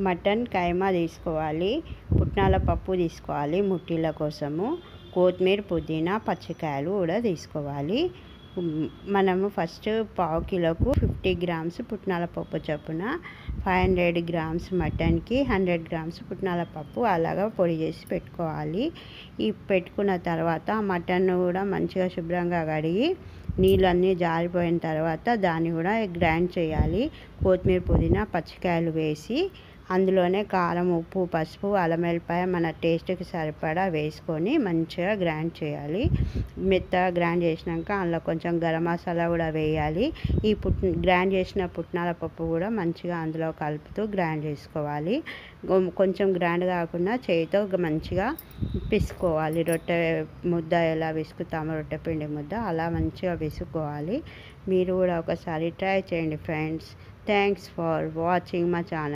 Mutton కైమా తీసుకోవాలి, పుట్నాల పప్పు తీసుకోవాలి ముట్టీల కోసము, కొత్తిమీర, పుదీనా, పచ్చికాయలు కూడా తీసుకోవాలి. మనము ఫస్ట్ పావు కిలోకు 50 గ్రామ్స్ పుట్నాల పప్పు చొప్పున 500 గ్రామ్స్ మటన్కి 100 గ్రామ్స్ పుట్నాల పప్పు అలాగా పొడి చేసి పెట్టుకోవాలి. ఈ పెట్టుకున్న తర్వాత మటన్ కూడా మంచిగా శుభ్రంగా కడిగి నీళ్ళన్నీ జారిపోయిన తర్వాత దాన్ని కూడా గ్రైండ్ చేయాలి. కొత్తిమీర, పుదీనా, పచ్చికాయలు వేసి అందులోనే కారం, ఉప్పు, పసుపు, అల్లం వెల్లిపాయ మన టేస్ట్కి సరిపడా వేసుకొని మంచిగా గ్రైండ్ చేయాలి. మెత్తగా గ్రైండ్ చేసినాక అందులో కొంచెం గరం మసాలా కూడా వేయాలి. ఈ గ్రైండ్ చేసిన పుట్నాల పప్పు కూడా మంచిగా అందులో కలుపుతూ గ్రైండ్ చేసుకోవాలి. కొంచెం గ్రైండ్ కాకుండా చేతితో మంచిగా పిసుకోవాలి. రొట్టె ముద్ద ఎలా విసుకుతామో రొట్టె పిండి ముద్ద అలా మంచిగా విసుకోవాలి. మీరు కూడా ఒకసారి ట్రై చేయండి friends. Thanks for watching my channel.